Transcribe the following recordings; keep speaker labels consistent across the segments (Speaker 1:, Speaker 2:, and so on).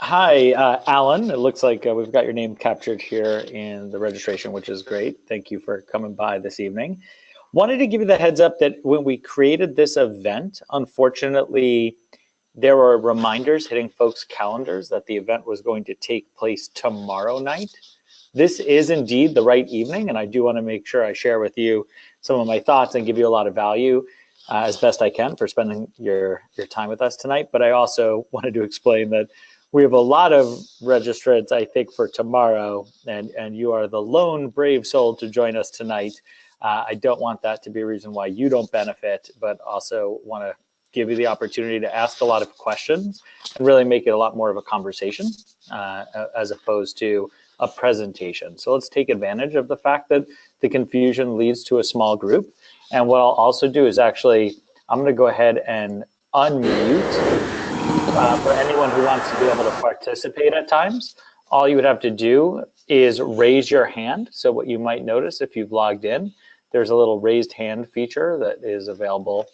Speaker 1: Hi, Alan. It looks like we've got your name captured here in the registration, which is great. Thank you for coming by this evening. Wanted to give you the heads up that when we created this event, unfortunately, there were reminders hitting folks' calendars that the event was going to take place tomorrow night. This is indeed the right evening, and I do want to make sure I share with you some of my thoughts and give you a lot of value as best I can for spending your time with us tonight. But I also wanted to explain that we have a lot of registrants, I think, for tomorrow, and you are the lone brave soul to join us tonight. I don't want that to be a reason why you don't benefit, but also want to give you the opportunity to ask a lot of questions and really make it a lot more of a conversation as opposed to a presentation. So let's take advantage of the fact that the confusion leads to a small group. And what I'll also do is actually, I'm going to go ahead and unmute for anyone who wants to be able to participate at times. All you would have to do is raise your hand. So what you might notice if you've logged in, there's a little raised hand feature that is available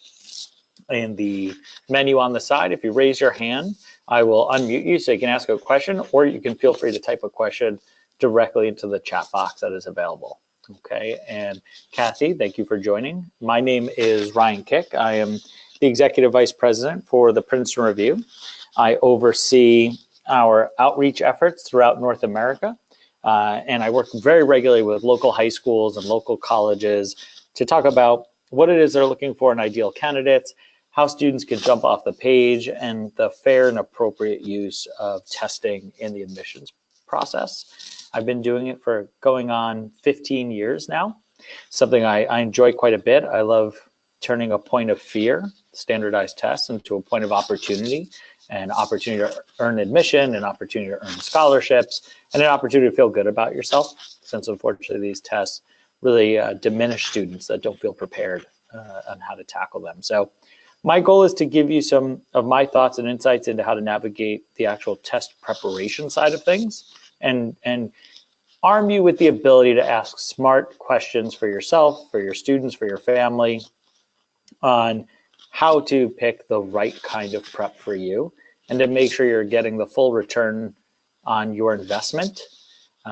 Speaker 1: in the menu on the side. If you raise your hand, I will unmute you so you can ask a question, or you can feel free to type a question directly into the chat box that is available. Okay, and Kathy, thank you for joining. My name is Ryan Kiick. I am the Executive Vice President for the Princeton Review. I oversee our outreach efforts throughout North America, and I work very regularly with local high schools and local colleges to talk about what it is they're looking for in ideal candidates, how students can jump off the page, and the fair and appropriate use of testing in the admissions process. I've been doing it for going on 15 years now, something I enjoy quite a bit. I love turning a point of fear, standardized tests, into a point of opportunity, an opportunity to earn admission, an opportunity to earn scholarships, and an opportunity to feel good about yourself, since unfortunately these tests really diminish students that don't feel prepared on how to tackle them. So my goal is to give you some of my thoughts and insights into how to navigate the actual test preparation side of things, and arm you with the ability to ask smart questions for yourself, for your students, for your family, on how to pick the right kind of prep for you, and to make sure you're getting the full return on your investment,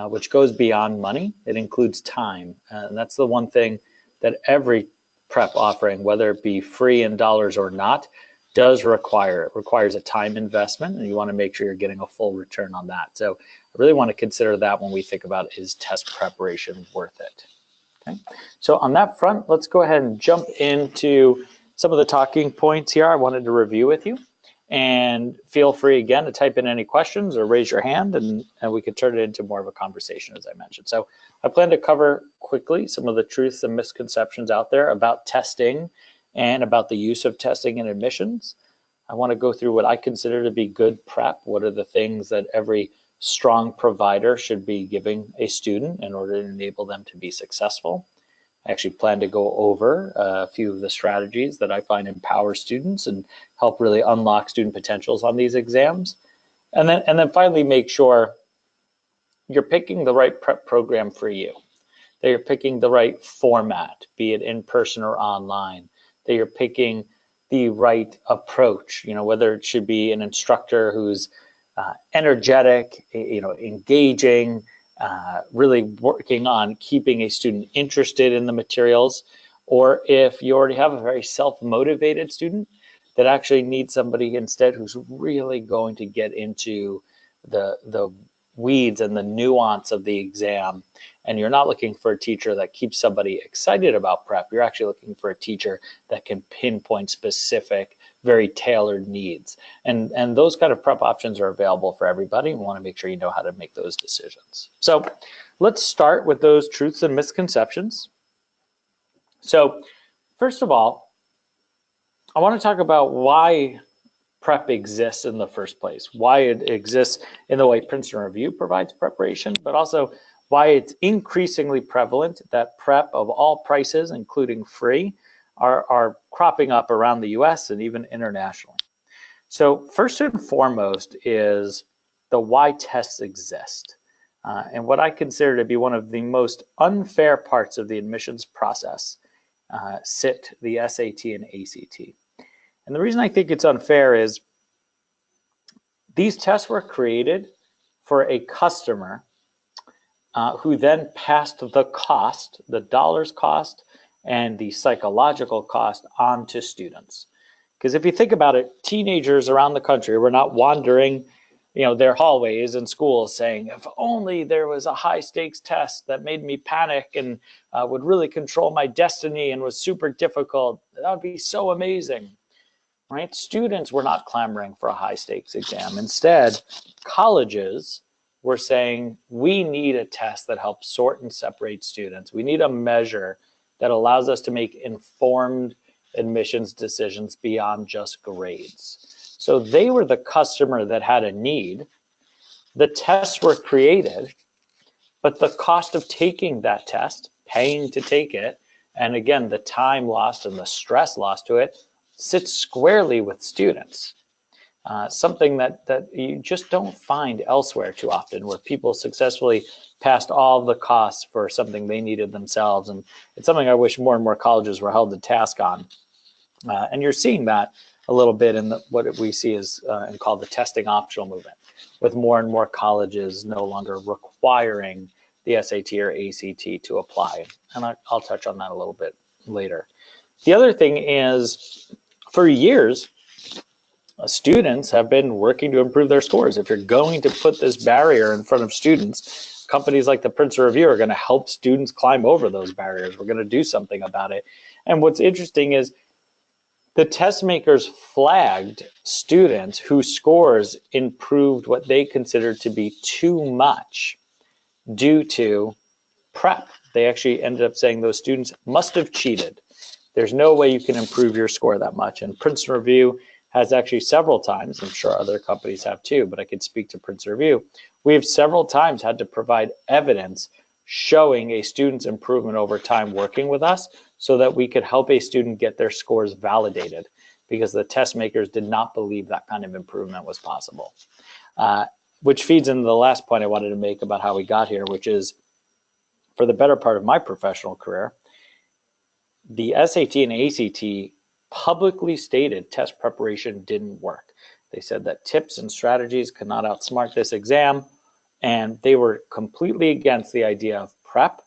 Speaker 1: which goes beyond money. It includes time. And that's the one thing that every prep offering, whether it be free in dollars or not, does require. It requires a time investment, and you want to make sure you're getting a full return on that. So I really want to consider that when we think about, is test preparation worth it? Okay. So on that front, let's go ahead and jump into some of the talking points here I wanted to review with you. And feel free again to type in any questions or raise your hand, and we can turn it into more of a conversation, as I mentioned. So I plan to cover quickly some of the truths and misconceptions out there about testing and about the use of testing in admissions. I want to go through what I consider to be good prep. What are the things that every strong provider should be giving a student in order to enable them to be successful? I actually plan to go over a few of the strategies that I find empower students and help really unlock student potentials on these exams. And then finally make sure you're picking the right prep program for you, that you're picking the right format, be it in person or online, that you're picking the right approach, whether it should be an instructor who's energetic, engaging, really working on keeping a student interested in the materials, or if you already have a very self-motivated student that actually needs somebody instead who's really going to get into the weeds and the nuance of the exam. And you're not looking for a teacher that keeps somebody excited about prep. You're actually looking for a teacher that can pinpoint specific, very tailored needs. And those kind of prep options are available for everybody. We want to make sure you know how to make those decisions. So let's start with those truths and misconceptions. So first of all, I want to talk about why prep exists in the first place, why it exists in the way Princeton Review provides preparation, but also why it's increasingly prevalent that prep of all prices, including free, are cropping up around the US and even internationally. So first and foremost is the why tests exist. And what I consider to be one of the most unfair parts of the admissions process sit the SAT and ACT. And the reason I think it's unfair is These tests were created for a customer who then passed the cost, the dollars cost, and the psychological cost on to students. Because if you think about it, teenagers around the country were not wandering, their hallways in schools saying, if only there was a high stakes test that made me panic and would really control my destiny and was super difficult, that would be so amazing, right? Students were not clamoring for a high stakes exam. Instead, colleges were saying, we need a test that helps sort and separate students. We need a measure that allows us to make informed admissions decisions beyond just grades. So they were the customer that had a need. The tests were created, but the cost of taking that test, paying to take it, and again, the time lost and the stress lost to it, sits squarely with students. Something that you just don't find elsewhere too often, where people successfully passed all the costs for something they needed themselves. And it's something I wish more and more colleges were held to task on. And you're seeing that a little bit in what we see as and called the testing optional movement, with more and more colleges no longer requiring the SAT or ACT to apply. And I'll touch on that a little bit later. The other thing is, for years, students have been working to improve their scores. If you're going to put this barrier in front of students, companies like the Princeton Review are going to help students climb over those barriers. We're going to do something about it. And what's interesting is the test makers flagged students whose scores improved what they considered to be too much due to prep. They actually ended up saying those students must have cheated. There's no way you can improve your score that much. And Princeton Review has actually several times, I'm sure other companies have too, but I could speak to Princeton Review, we have several times had to provide evidence showing a student's improvement over time working with us so that we could help a student get their scores validated, because the test makers did not believe that kind of improvement was possible. Which feeds into the last point I wanted to make about how we got here, which is, for the better part of my professional career, the SAT and ACT publicly stated test preparation didn't work. They said that tips and strategies could not outsmart this exam, and they were completely against the idea of prep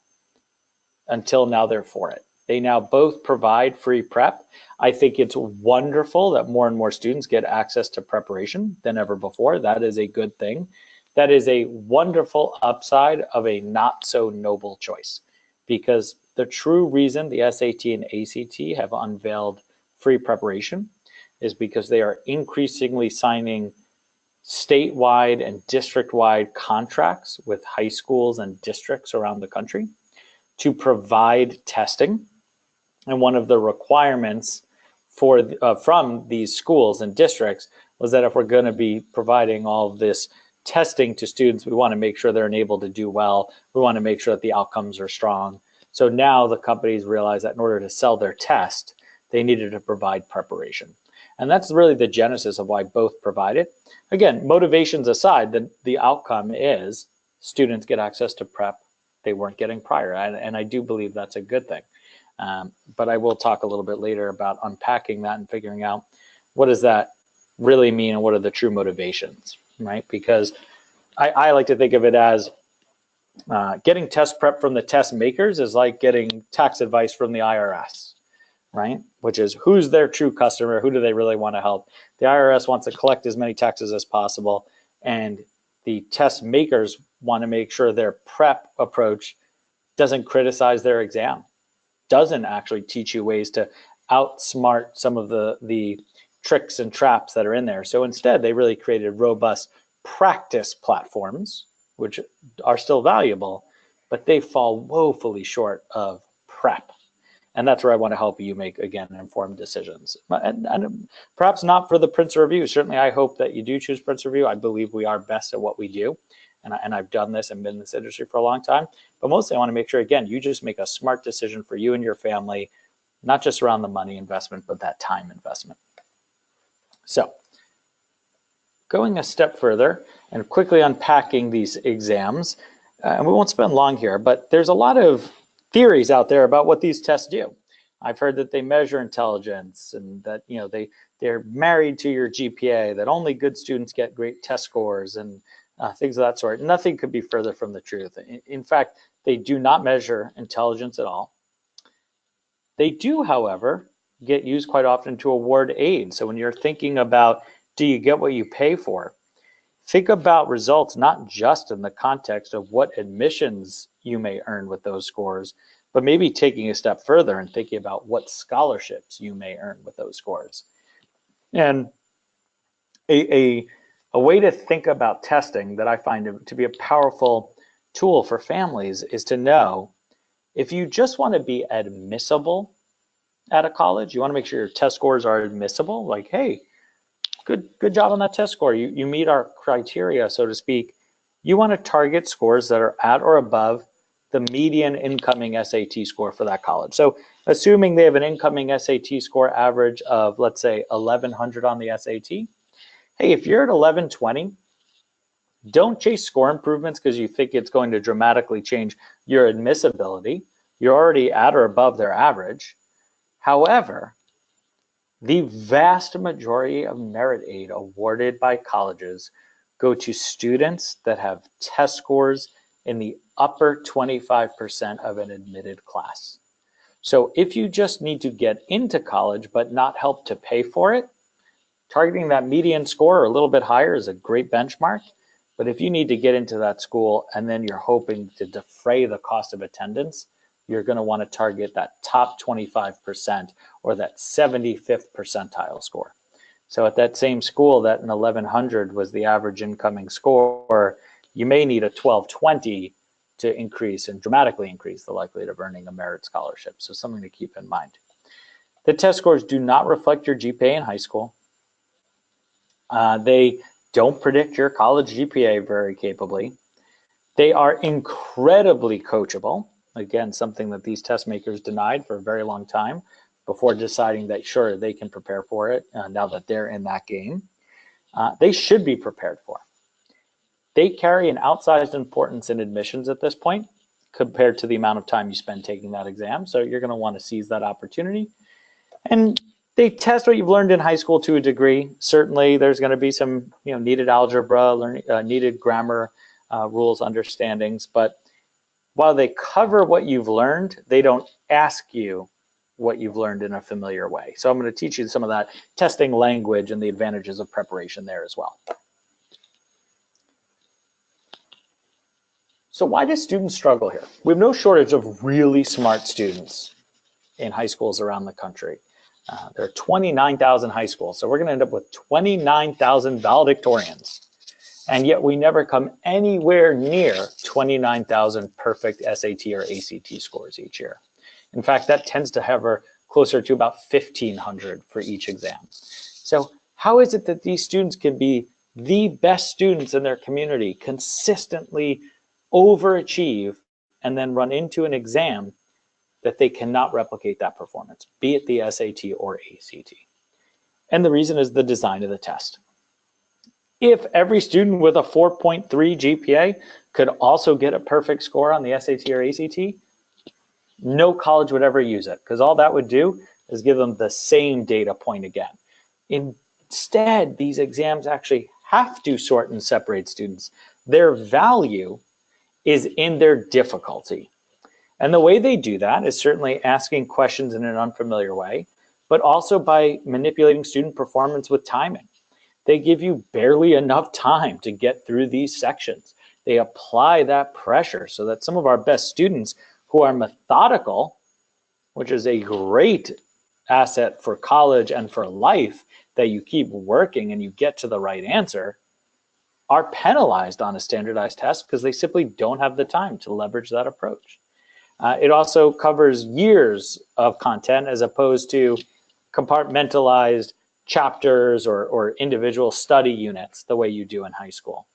Speaker 1: until now they're for it. They now both provide free prep. I think it's wonderful that more and more students get access to preparation than ever before. That is a good thing. That is a wonderful upside of a not so noble choice, because the true reason the SAT and ACT have unveiled free preparation is because they are increasingly signing statewide and district-wide contracts with high schools and districts around the country to provide testing. And one of the requirements from these schools and districts was that if we're going to be providing all of this testing to students, we want to make sure they're enabled to do well. We want to make sure that the outcomes are strong. So now the companies realize that in order to sell their test, they needed to provide preparation. And that's really the genesis of why both provide it. Again, motivations aside, the outcome is students get access to prep they weren't getting prior. And I do believe that's a good thing. But I will talk a little bit later about unpacking that and figuring out what does that really mean and what are the true motivations, right? Because I like to think of it as getting test prep from the test makers is like getting tax advice from the IRS, right? Which is, who's their true customer? Who do they really want to help? The IRS wants to collect as many taxes as possible, and the test makers want to make sure their prep approach doesn't criticize their exam, doesn't actually teach you ways to outsmart some of the tricks and traps that are in there. So instead, they really created robust practice platforms, which are still valuable, but they fall woefully short of prep. And that's where I want to help you make, again, informed decisions. And perhaps not for the Princeton Review. Certainly, I hope that you do choose Princeton Review. I believe we are best at what we do. And I've done this and been in this industry for a long time. But mostly, I want to make sure, again, you just make a smart decision for you and your family, not just around the money investment, but that time investment. So going a step further and quickly unpacking these exams, and we won't spend long here, but there's a lot of theories out there about what these tests do. I've heard that they measure intelligence and that, they're married to your GPA, that only good students get great test scores and things of that sort. Nothing could be further from the truth. In fact, they do not measure intelligence at all. They do, however, get used quite often to award aid. So when you're thinking about, do you get what you pay for? Think about results not just in the context of what admissions you may earn with those scores, but maybe taking a step further and thinking about what scholarships you may earn with those scores. And a way to think about testing that I find to be a powerful tool for families is to know if you just want to be admissible at a college, you want to make sure your test scores are admissible, like, hey, good job on that test score. You meet our criteria, so to speak. You want to target scores that are at or above the median incoming SAT score for that college. So assuming they have an incoming SAT score average of, let's say, 1100 on the SAT, hey, if you're at 1120, don't chase score improvements because you think it's going to dramatically change your admissibility. You're already at or above their average. However, the vast majority of merit aid awarded by colleges go to students that have test scores in the upper 25% of an admitted class. So if you just need to get into college but not help to pay for it, targeting that median score or a little bit higher is a great benchmark. But if you need to get into that school and then you're hoping to defray the cost of attendance, you're going to want to target that top 25% or that 75th percentile score. So at that same school that in 1100 was the average incoming score, you may need a 1220 to increase and dramatically increase the likelihood of earning a merit scholarship. So something to keep in mind. The test scores do not reflect your GPA in high school. They don't predict your college GPA very capably. They are incredibly coachable. Again, something that these test makers denied for a very long time before deciding that, sure, they can prepare for it now that they're in that game. They should be prepared for. They carry an outsized importance in admissions at this point compared to the amount of time you spend taking that exam. So you're going to want to seize that opportunity. And they test what you've learned in high school to a degree. Certainly, there's going to be some needed algebra, needed grammar rules, understandings. But while they cover what you've learned, they don't ask you what you've learned in a familiar way. So I'm going to teach you some of that testing language and the advantages of preparation there as well. So why do students struggle here? We have no shortage of really smart students in high schools around the country. There are 29,000 high schools, so we're going to end up with 29,000 valedictorians. And yet we never come anywhere near 29,000 perfect SAT or ACT scores each year. In fact, that tends to hover closer to about 1,500 for each exam. So how is it that these students can be the best students in their community, consistently overachieve, and then run into an exam that they cannot replicate that performance, be it the SAT or ACT? And the reason is the design of the test. If every student with a 4.3 GPA could also get a perfect score on the SAT or ACT, no college would ever use it, because all that would do is give them the same data point again. Instead, these exams actually have to sort and separate students. Their value is in their difficulty. And the way they do that is certainly asking questions in an unfamiliar way, but also by manipulating student performance with timing. They give you barely enough time to get through these sections. They apply that pressure so that some of our best students who are methodical, which is a great asset for college and for life, that you keep working and you get to the right answer, are penalized on a standardized test because they simply don't have the time to leverage that approach. It also covers years of content as opposed to compartmentalized chapters or individual study units the way you do in high school.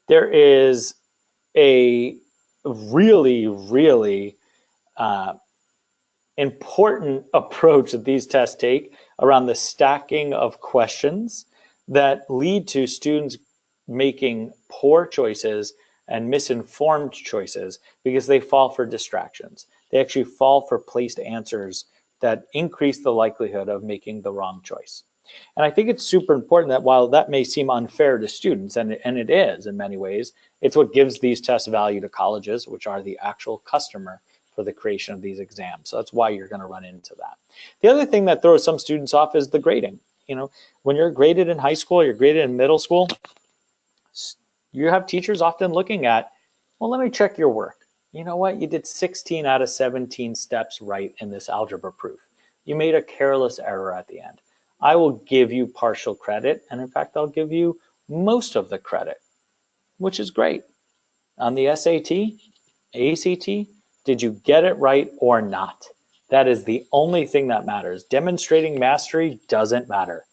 Speaker 1: There is a really, really important approach that these tests take around the stacking of questions that lead to students making poor choices and misinformed choices because they fall for distractions. they actually fall for placed answers that increase the likelihood of making the wrong choice. And I think it's super important that while that may seem unfair to students, and it is in many ways, it's what gives these tests value to colleges, which are the actual customer for the creation of these exams. So that's why you're going to run into that. The other thing that throws some students off is the grading. You know, when you're graded in high school, you're graded in middle school, you have teachers often looking at, well, let me check your work. You know what? You did 16 out of 17 steps right in this algebra proof. You made a careless error at the end. I will give you partial credit, and in fact, I'll give you most of the credit, which is great. On the SAT, ACT, did you get it right or not? That is the only thing that matters. Demonstrating mastery doesn't matter.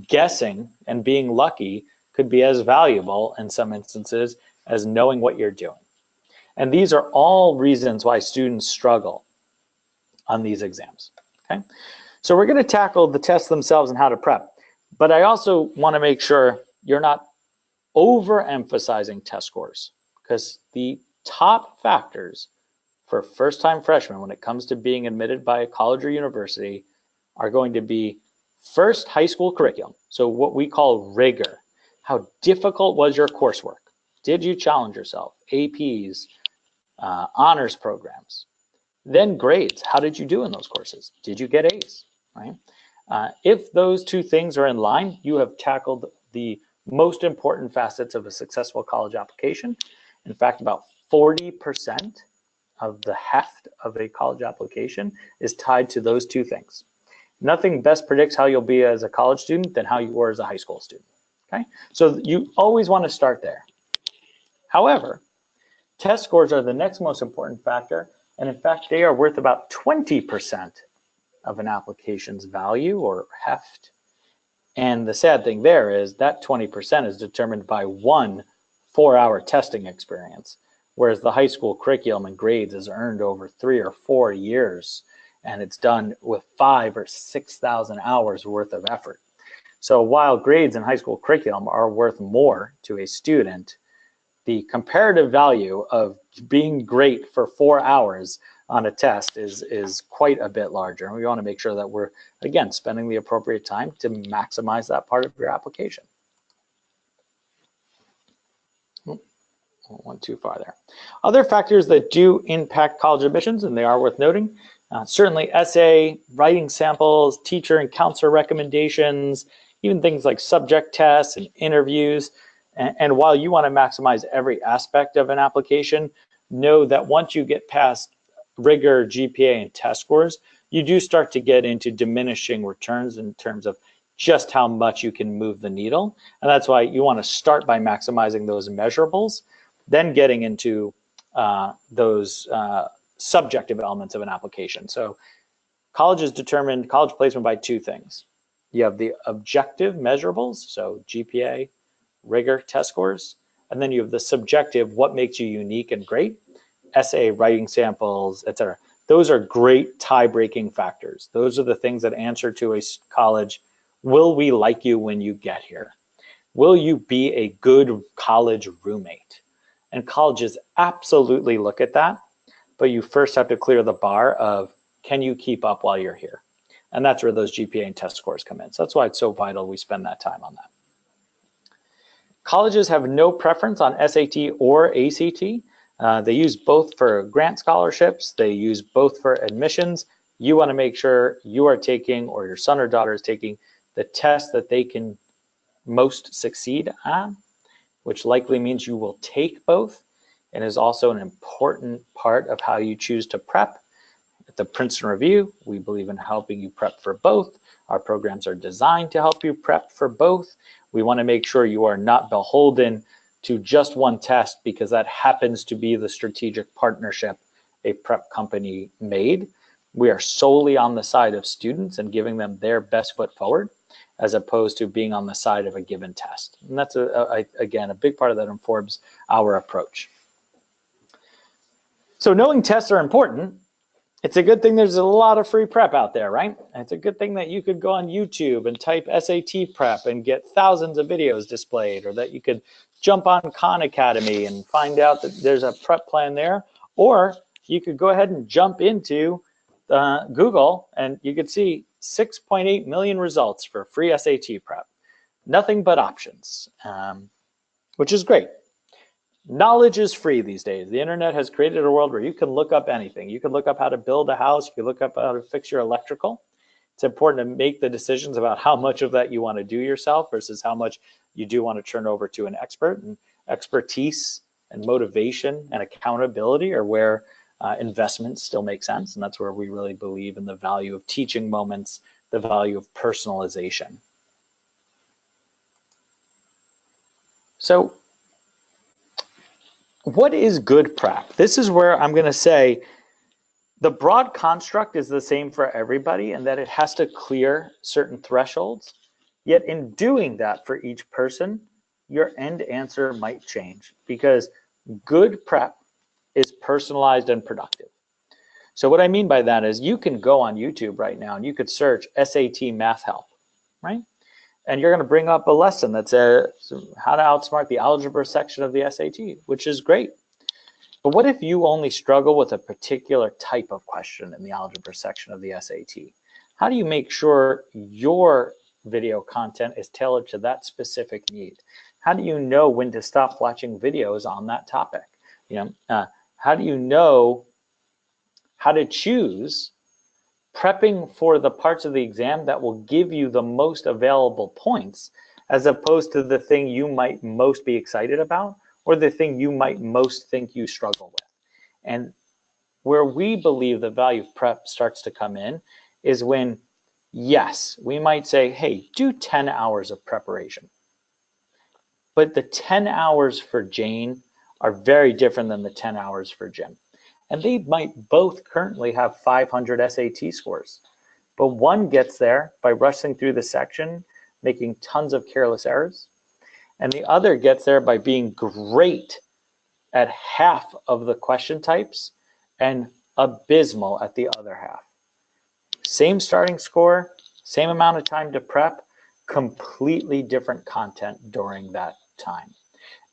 Speaker 1: Guessing and being lucky could be as valuable in some instances as knowing what you're doing. And these are all reasons why students struggle on these exams, okay? So we're going to tackle the tests themselves and how to prep. But I also want to make sure you're not overemphasizing test scores, because the top factors for first-time freshmen when it comes to being admitted by a college or university are going to be first, high school curriculum. So what we call rigor. How difficult was your coursework? Did you challenge yourself? APs, honors programs. Then grades. How did you do in those courses? Did you get A's? Right? If those two things are in line, you have tackled the most important facets of a successful college application. In fact, about 40% of the heft of a college application is tied to those two things. Nothing best predicts how you'll be as a college student than how you were as a high school student. Okay, so you always want to start there. However, test scores are the next most important factor, and in fact, they are worth about 20% of an application's value or heft. And the sad thing there is that 20% is determined by 1 4-hour testing experience, whereas the high school curriculum and grades is earned over 3 or 4 years, and it's done with 5,000 or 6,000 hours worth of effort. So while grades in high school curriculum are worth more to a student, the comparative value of being great for 4 hours on a test is quite a bit larger. And we want to make sure that we're, again, spending the appropriate time to maximize that part of your application. Went too far there. Other factors that do impact college admissions, and they are worth noting, certainly essay, writing samples, teacher and counselor recommendations, even things like subject tests and interviews. And while you want to maximize every aspect of an application, know that once you get past rigor, GPA, and test scores, you do start to get into diminishing returns in terms of just how much you can move the needle. And that's why you want to start by maximizing those measurables, then getting into those subjective elements of an application. So college is determined, college placement, by 2 things. You have the objective measurables, so GPA, rigor, test scores, and then you have the subjective, what makes you unique and great, essay, writing samples, etc. Those are great tie-breaking factors. Those are the things that answer to a college, will we like you when you get here? Will you be a good college roommate? And colleges absolutely look at that, but you first have to clear the bar of, can you keep up while you're here? And that's where those GPA and test scores come in. So that's why it's so vital we spend that time on that. Colleges have no preference on SAT or ACT. They use both for grant scholarships. They use both for admissions. You want to make sure you are taking, or your son or daughter is taking, the test that they can most succeed on, which likely means you will take both, and is also an important part of how you choose to prep. At the Princeton Review, we believe in helping you prep for both. Our programs are designed to help you prep for both. We want to make sure you are not beholden to just one test because that happens to be the strategic partnership a prep company made. We are solely on the side of students and giving them their best foot forward, as opposed to being on the side of a given test. And that's, again, a big part of that informs our approach. So knowing tests are important, it's a good thing there's a lot of free prep out there, right? It's a good thing that you could go on YouTube and type SAT prep and get thousands of videos displayed, or that you could jump on Khan Academy and find out that there's a prep plan there, or you could go ahead and jump into Google and you could see 6.8 million results for free SAT prep. Nothing but options, which is great. Knowledge is free these days. The internet has created a world where you can look up anything. You can look up how to build a house. You can look up how to fix your electrical. It's important to make the decisions about how much of that you want to do yourself versus how much you do want to turn over to an expert. And expertise and motivation and accountability are where investments still make sense. And that's where we really believe in the value of teaching moments, the value of personalization. So what is good prep? This is where I'm going to say the broad construct is the same for everybody, and that it has to clear certain thresholds. Yet in doing that for each person, your end answer might change, because good prep is personalized and productive. So what I mean by that is you can go on YouTube right now and you could search SAT math help, right? And you're going to bring up a lesson that says how to outsmart the algebra section of the SAT, which is great. But what if you only struggle with a particular type of question in the algebra section of the SAT? How do you make sure your video content is tailored to that specific need? How do you know when to stop watching videos on that topic? How do you know how to choose prepping for the parts of the exam that will give you the most available points, as opposed to the thing you might most be excited about or the thing you might most think you struggle with? And where we believe the value of prep starts to come in is when, yes, we might say, hey, do 10 hours of preparation. But the 10 hours for Jane are very different than the 10 hours for Jim. And they might both currently have 500 SAT scores. But one gets there by rushing through the section, making tons of careless errors. And the other gets there by being great at half of the question types and abysmal at the other half. Same starting score, same amount of time to prep, completely different content during that time.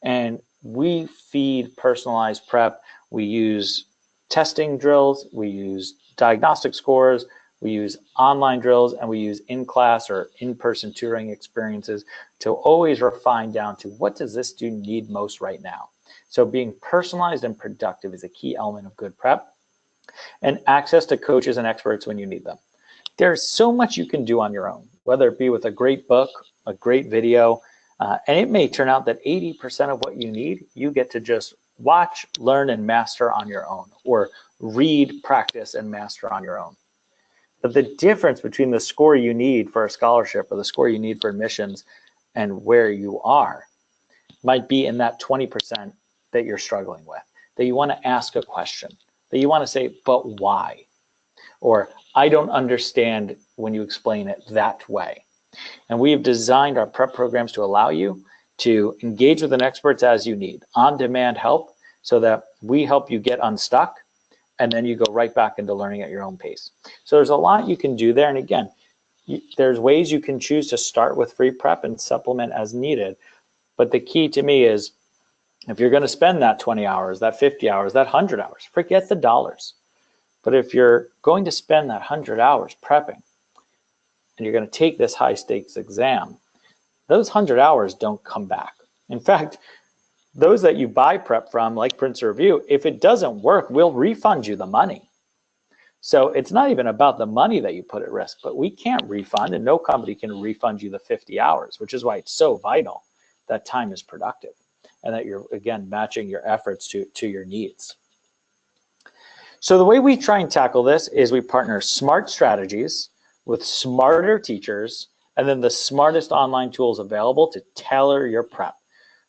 Speaker 1: And we feed personalized prep. We use testing drills, we use diagnostic scores, we use online drills, and we use in-class or in-person tutoring experiences to always refine down to what does this student need most right now. So being personalized and productive is a key element of good prep, and access to coaches and experts when you need them. There's so much you can do on your own, whether it be with a great book, a great video, and it may turn out that 80% of what you need, you get to just watch, learn, and master on your own, or read, practice, and master on your own. But the difference between the score you need for a scholarship or the score you need for admissions and where you are might be in that 20% that you're struggling with, that you want to ask a question, that you want to say, but why? Or I don't understand when you explain it that way. And we have designed our prep programs to allow you to engage with an expert as you need, on-demand help, so that we help you get unstuck, and then you go right back into learning at your own pace. So there's a lot you can do there. And again, there's ways you can choose to start with free prep and supplement as needed. But the key to me is, if you're going to spend that 20 hours, that 50 hours, that 100 hours, forget the dollars. But if you're going to spend that 100 hours prepping, and you're going to take this high stakes exam, those 100 hours don't come back. In fact, those that you buy prep from, like Prince Review, if it doesn't work, we'll refund you the money. So it's not even about the money that you put at risk, but we can't refund, and no company can refund you the 50 hours, which is why it's so vital that time is productive and that you're, again, matching your efforts to your needs. So the way we try and tackle this is we partner smart strategies with smarter teachers, and then the smartest online tools available to tailor your prep,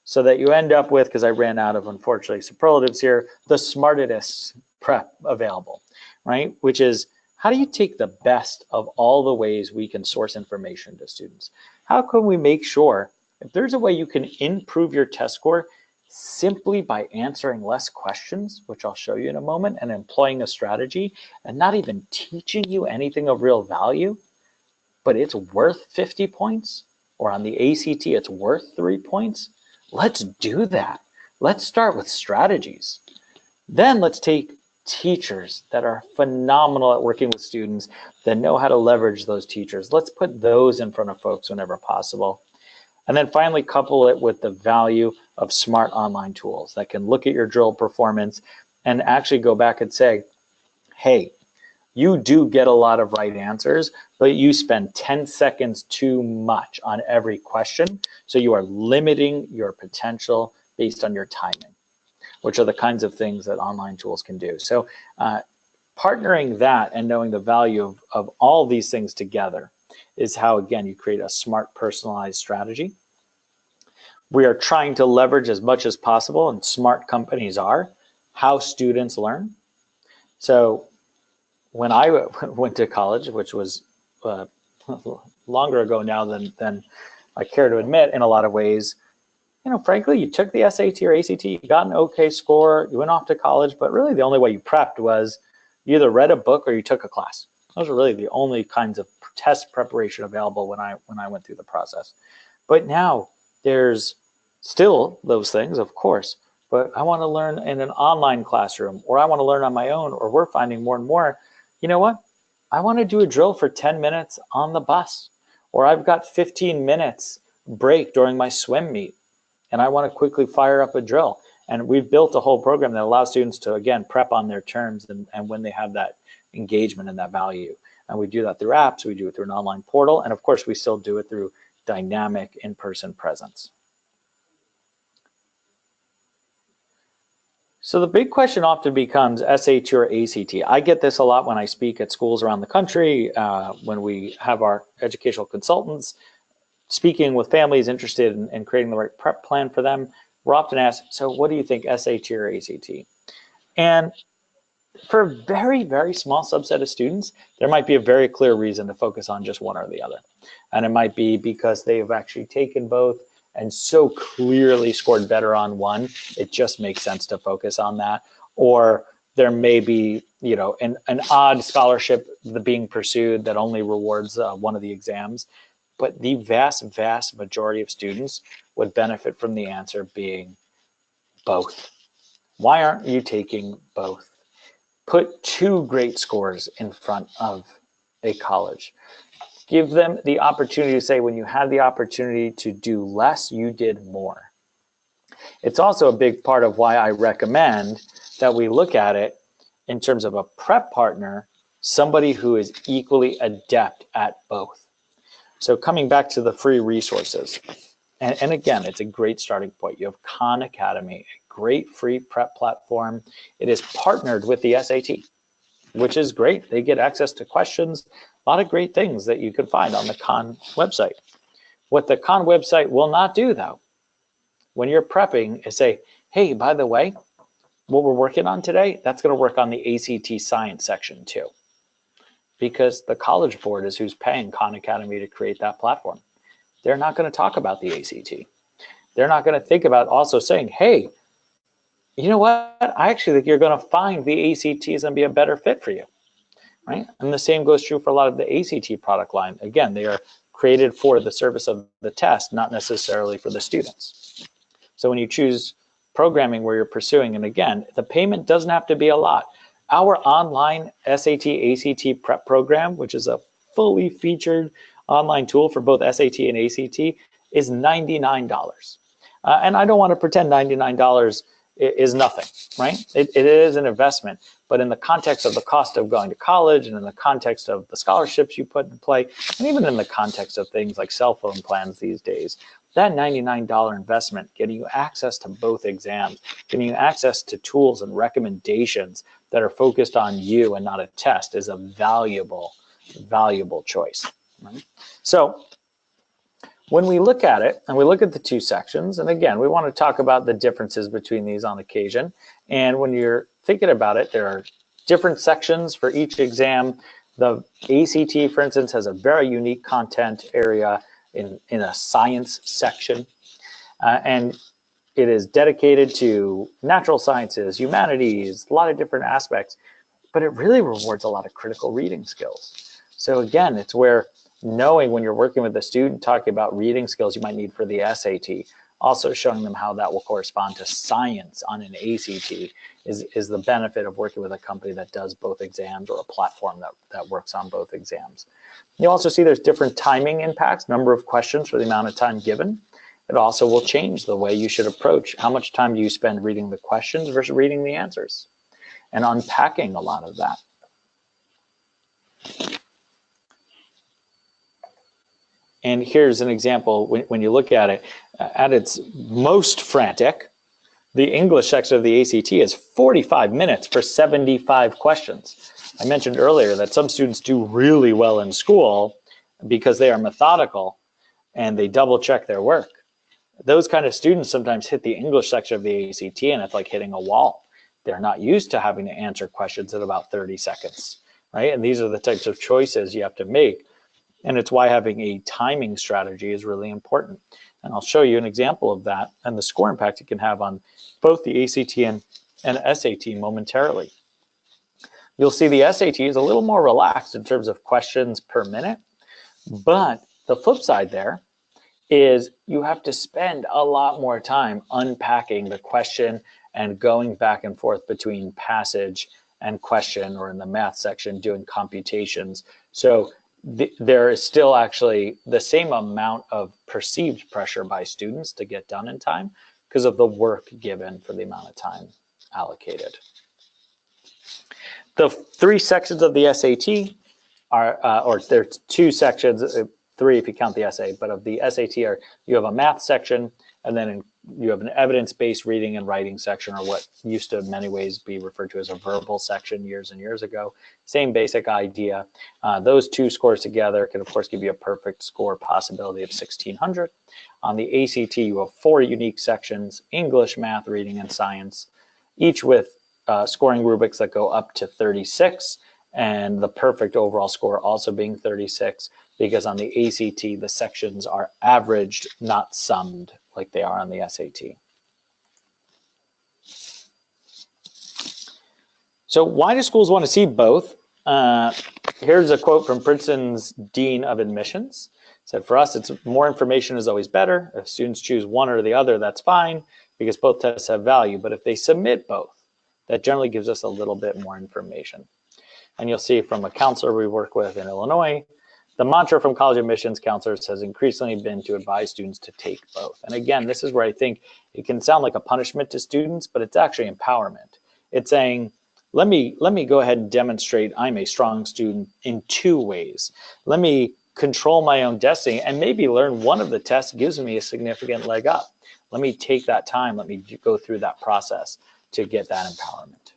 Speaker 1: so that you end up with, because I ran out of, unfortunately, superlatives here, the smartest prep available, right? Which is, how do you take the best of all the ways we can source information to students? How can we make sure, if there's a way you can improve your test score simply by answering less questions, which I'll show you in a moment, and employing a strategy, and not even teaching you anything of real value, but it's worth 50 points, or on the ACT, it's worth 3 points, let's do that. Let's start with strategies. Then let's take teachers that are phenomenal at working with students, that know how to leverage those teachers. Let's put those in front of folks whenever possible. And then finally, couple it with the value of smart online tools that can look at your drill performance and actually go back and say, hey, you do get a lot of right answers, but you spend 10 seconds too much on every question. So you are limiting your potential based on your timing, which are the kinds of things that online tools can do. So partnering that and knowing the value of all these things together is how, again, you create a smart, personalized strategy. We are trying to leverage as much as possible, and smart companies are, how students learn. So when I went to college, which was longer ago now than I care to admit in a lot of ways, frankly, you took the SAT or ACT, you got an okay score, you went off to college, but really the only way you prepped was you either read a book or you took a class. Those are really the only kinds of test preparation available when I went through the process. But now there's still those things, of course, but I want to learn in an online classroom, or I want to learn on my own, or we're finding more and more, you know what? I want to do a drill for 10 minutes on the bus, or I've got 15 minutes break during my swim meet, and I want to quickly fire up a drill. And we've built a whole program that allows students to, again, prep on their terms and when they have that engagement and that value. And we do that through apps, we do it through an online portal, and of course, we still do it through dynamic in-person presence. So the big question often becomes SAT or ACT. I get this a lot when I speak at schools around the country, when we have our educational consultants speaking with families interested in creating the right prep plan for them. We're often asked, so what do you think, SAT or ACT? And for a very, very small subset of students, there might be a very clear reason to focus on just one or the other. And it might be because they've actually taken both and so clearly scored better on one, it just makes sense to focus on that. Or there may be, an odd scholarship being pursued that only rewards one of the exams. But the vast, vast majority of students would benefit from the answer being both. Why aren't you taking both? Put two great scores in front of a college. Give them the opportunity to say, when you had the opportunity to do less, you did more. It's also a big part of why I recommend that we look at it in terms of a prep partner, somebody who is equally adept at both. So coming back to the free resources, and again, it's a great starting point. You have Khan Academy, a great free prep platform. It is partnered with the SAT, which is great. They get access to questions, a lot of great things that you can find on the Khan website. What the Khan website will not do, though, when you're prepping, is say, hey, by the way, what we're working on today, that's going to work on the ACT science section too. Because the College Board is who's paying Khan Academy to create that platform. They're not going to talk about the ACT. They're not going to think about also saying, hey, you know what? I actually think you're going to find the ACT is going to be a better fit for you. Right? And the same goes true for a lot of the ACT product line. Again, they are created for the service of the test, not necessarily for the students. So when you choose programming where you're pursuing, and again, the payment doesn't have to be a lot. Our online SAT, ACT prep program, which is a fully featured online tool for both SAT and ACT, is $99. And I don't want to pretend $99 is nothing, right? It is an investment, but in the context of the cost of going to college and in the context of the scholarships you put in play, and even in the context of things like cell phone plans these days, that $99 investment, getting you access to both exams, getting you access to tools and recommendations that are focused on you and not a test, is a valuable choice. Right? So when we look at it and we look at the two sections, and again, we want to talk about the differences between these on occasion. And when you're thinking about it, there are different sections for each exam. The ACT, for instance, has a very unique content area in a science section. And it is dedicated to natural sciences, humanities, a lot of different aspects, but it really rewards a lot of critical reading skills. So again, it's where knowing when you're working with a student, talking about reading skills you might need for the SAT, Also showing them how that will correspond to science on an ACT is the benefit of working with a company that does both exams, or a platform that works on both exams. You also see there's different timing impacts, number of questions for the amount of time given. It also will change the way you should approach. How much time do you spend reading the questions versus reading the answers, and unpacking a lot of that. And here's an example. When you look at it, at its most frantic, the English section of the ACT is 45 minutes for 75 questions. I mentioned earlier that some students do really well in school because they are methodical and they double check their work. Those kind of students sometimes hit the English section of the ACT and it's like hitting a wall. They're not used to having to answer questions in about 30 seconds, right? And these are the types of choices you have to make. And it's why having a timing strategy is really important. And I'll show you an example of that and the score impact it can have on both the ACT and SAT momentarily. You'll see the SAT is a little more relaxed in terms of questions per minute, but the flip side there is you have to spend a lot more time unpacking the question and going back and forth between passage and question, or in the math section doing computations. So there is still actually the same amount of perceived pressure by students to get done in time because of the work given for the amount of time allocated. The 3 sections of the SAT are, or there's 2 sections, 3 if you count the essay, but of the SAT are, you have a math section, and then you have an evidence-based reading and writing section, or what used to in many ways be referred to as a verbal section years and years ago. Same basic idea. Those 2 scores together can of course give you a perfect score possibility of 1600. On the ACT you have 4 unique sections: English, math, reading, and science, each with scoring rubrics that go up to 36, and the perfect overall score also being 36, because on the ACT the sections are averaged, not summed like they are on the SAT. So why do schools want to see both? Here's a quote from Princeton's Dean of Admissions. It said, "For us, it's more information is always better. If students choose one or the other, that's fine, because both tests have value. But if they submit both, that generally gives us a little bit more information." And you'll see from a counselor we work with in Illinois, the mantra from college admissions counselors has increasingly been to advise students to take both. And again, this is where I think it can sound like a punishment to students, but it's actually empowerment. It's saying, let me go ahead and demonstrate I'm a strong student in 2 ways. Let me control my own destiny and maybe learn one of the tests gives me a significant leg up. Let me take that time. Let me go through that process to get that empowerment.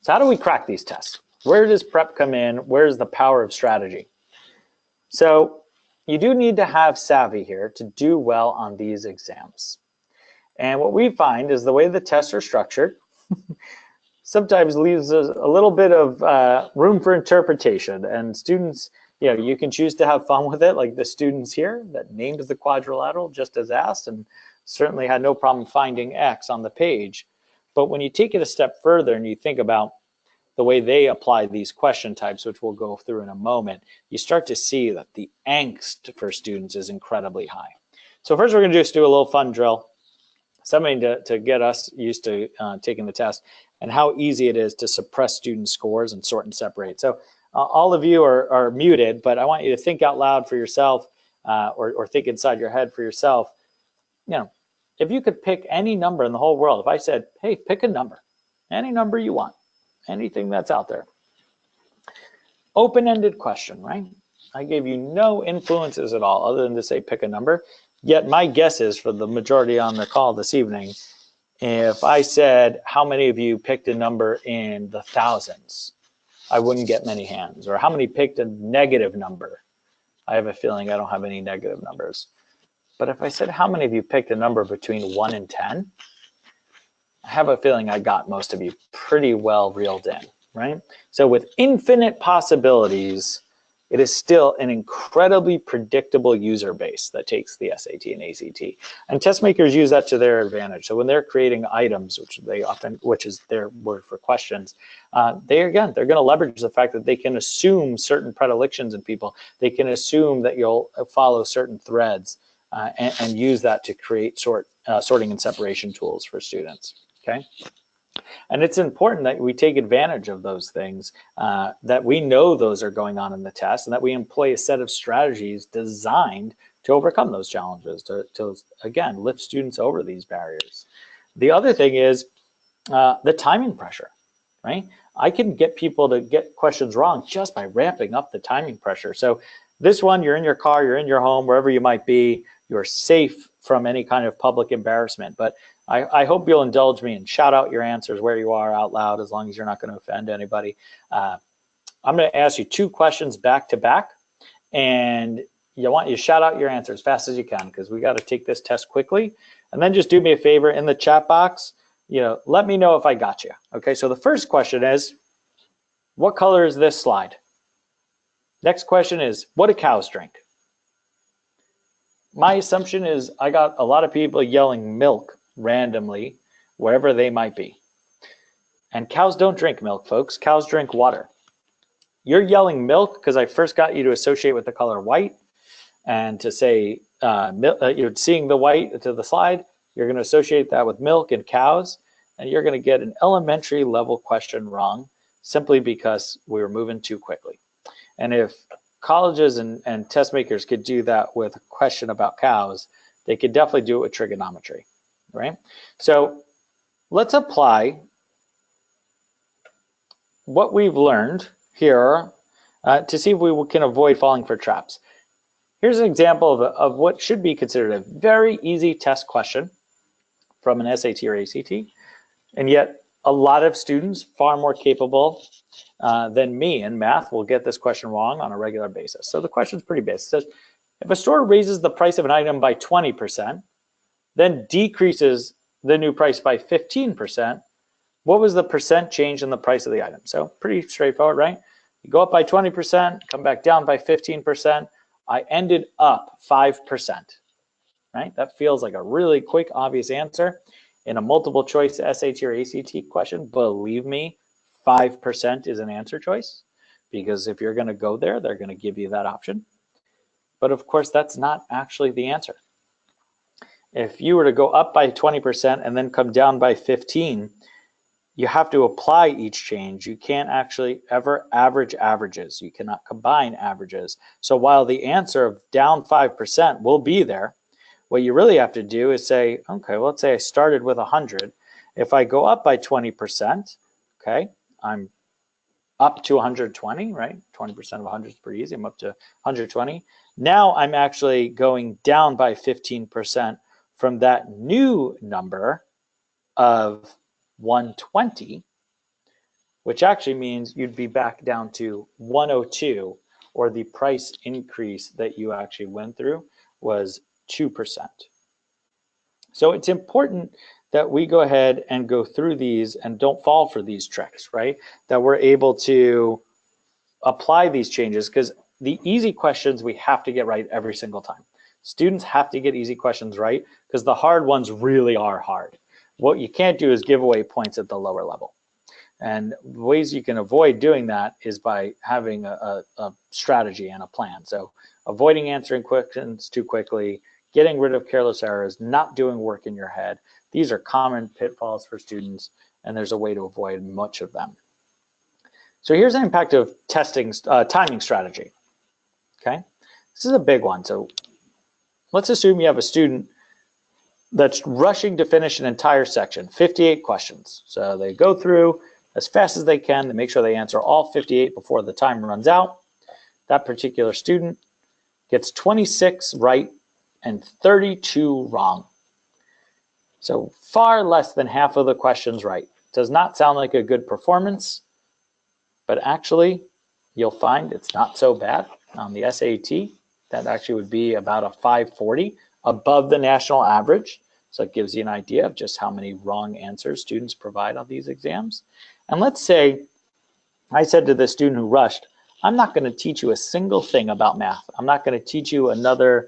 Speaker 1: So how do we crack these tests? Where does prep come in? Where's the power of strategy? So you do need to have savvy here to do well on these exams. And what we find is the way the tests are structured sometimes leaves us a little bit of room for interpretation. And students, you can choose to have fun with it, like the students here that named the quadrilateral just as asked, and certainly had no problem finding X on the page. But when you take it a step further and you think about the way they apply these question types, which we'll go through in a moment, you start to see that the angst for students is incredibly high. So first we're going to just do a little fun drill, something to get us used to taking the test, and how easy it is to suppress student scores and sort and separate. So all of you are muted, but I want you to think out loud for yourself, or think inside your head for yourself. If you could pick any number in the whole world, if I said, hey, pick a number, any number you want, anything that's out there. Open-ended question, right? I gave you no influences at all other than to say pick a number. Yet my guess is, for the majority on the call this evening, if I said how many of you picked a number in the thousands, I wouldn't get many hands. Or how many picked a negative number? I have a feeling I don't have any negative numbers. But if I said how many of you picked a number between 1 and 10, I have a feeling I got most of you pretty well reeled in, right? So with infinite possibilities, it is still an incredibly predictable user base that takes the SAT and ACT. And test makers use that to their advantage. So when they're creating items, which is their word for questions, they're going to leverage the fact that they can assume certain predilections in people. They can assume that you'll follow certain threads. and use that to create sorting and separation tools for students, okay? And it's important that we take advantage of those things, that we know those are going on in the test, and that we employ a set of strategies designed to overcome those challenges, to again, lift students over these barriers. The other thing is the timing pressure, right? I can get people to get questions wrong just by ramping up the timing pressure. So this one, you're in your car, you're in your home, wherever you might be, you're safe from any kind of public embarrassment. But I hope you'll indulge me and shout out your answers where you are out loud, as long as you're not going to offend anybody. I'm going to ask you 2 questions back to back, and I want you to shout out your answer as fast as you can, because we got to take this test quickly. And then just do me a favor in the chat box, let me know if I got you. Okay, so the first question is, what color is this slide? Next question is, what do cows drink? My assumption is I got a lot of people yelling milk randomly, wherever they might be. And cows don't drink milk, folks. Cows drink water. You're yelling milk because I first got you to associate with the color white, and to say you're seeing the white to the slide, you're going to associate that with milk and cows, and you're going to get an elementary level question wrong simply because we were moving too quickly. And if colleges and test makers could do that with a question about cows, they could definitely do it with trigonometry, right? So let's apply what we've learned here to see if we can avoid falling for traps. Here's an example of what should be considered a very easy test question from an SAT or ACT, and yet a lot of students far more capable than me in math will get this question wrong on a regular basis. So the question is pretty basic. It says, if a store raises the price of an item by 20%, then decreases the new price by 15%, what was the percent change in the price of the item? So pretty straightforward, right? You go up by 20%, come back down by 15%. I ended up 5%, right? That feels like a really quick, obvious answer. In a multiple choice SAT or ACT question, believe me, 5% is an answer choice, because if you're going to go there, they're going to give you that option. But of course, that's not actually the answer. If you were to go up by 20% and then come down by 15, you have to apply each change. You can't actually ever average averages. You cannot combine averages. So while the answer of down 5% will be there, what you really have to do is say, okay, well, let's say I started with 100. If I go up by 20%, okay, I'm up to 120, right? 20% of 100 is pretty easy. I'm up to 120. Now I'm actually going down by 15% from that new number of 120, which actually means you'd be back down to 102, or the price increase that you actually went through was 2%. So it's important that we go ahead and go through these and don't fall for these tricks, right? That we're able to apply these changes, because the easy questions we have to get right every single time. Students have to get easy questions right, because the hard ones really are hard. What you can't do is give away points at the lower level. And ways you can avoid doing that is by having a strategy and a plan. So avoiding answering questions too quickly, getting rid of careless errors, not doing work in your head. These are common pitfalls for students, and there's a way to avoid much of them. So here's the impact of testing timing strategy. Okay, this is a big one. So let's assume you have a student that's rushing to finish an entire section, 58 questions. So they go through as fast as they can to make sure they answer all 58 before the time runs out. That particular student gets 26 right and 32 wrong. So far less than half of the questions right. Does not sound like a good performance, but actually you'll find it's not so bad. On the SAT, that actually would be about a 540, above the national average. So it gives you an idea of just how many wrong answers students provide on these exams. And let's say I said to the student who rushed, I'm not going to teach you a single thing about math. I'm not going to teach you another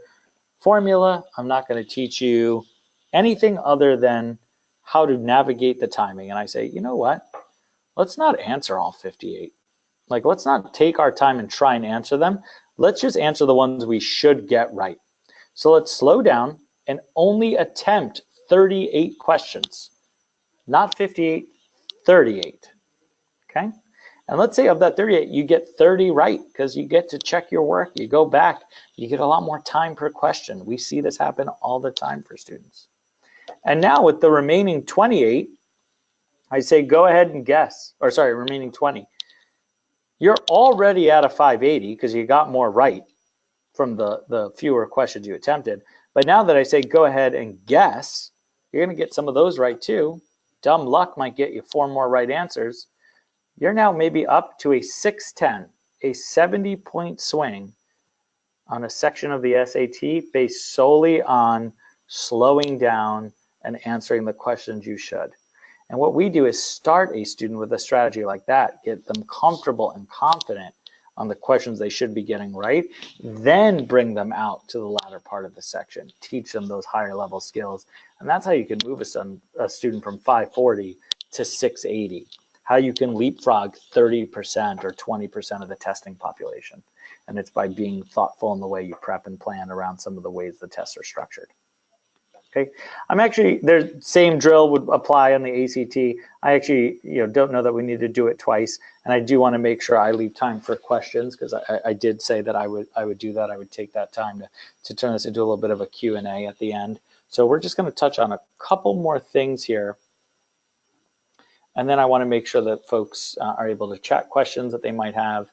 Speaker 1: formula. I'm not going to teach you anything other than how to navigate the timing. And I say, you know what? Let's not answer all 58. Like, let's not take our time and try and answer them. Let's just answer the ones we should get right. So let's slow down and only attempt 38 questions, not 58, 38, okay? And let's say of that 38, you get 30 right because you get to check your work, you go back, you get a lot more time per question. We see this happen all the time for students. And now with the remaining 28, I say go ahead and guess, or sorry, remaining 20. You're already at a 580 because you got more right from the fewer questions you attempted. But now that I say go ahead and guess, you're going to get some of those right too. Dumb luck might get you 4 more right answers. You're now maybe up to a 610, a 70-point swing on a section of the SAT based solely on slowing down and answering the questions you should. And what we do is start a student with a strategy like that, get them comfortable and confident on the questions they should be getting right, then bring them out to the latter part of the section, teach them those higher level skills. And that's how you can move a student from 540 to 680, how you can leapfrog 30% or 20% of the testing population. And it's by being thoughtful in the way you prep and plan around some of the ways the tests are structured. Okay, I'm actually, the same drill would apply on the ACT. I actually, don't know that we need to do it twice, and I do want to make sure I leave time for questions because I did say that I would do that. I would take that time to turn this into a little bit of a Q&A at the end. So we're just going to touch on a couple more things here, and then I want to make sure that folks are able to chat questions that they might have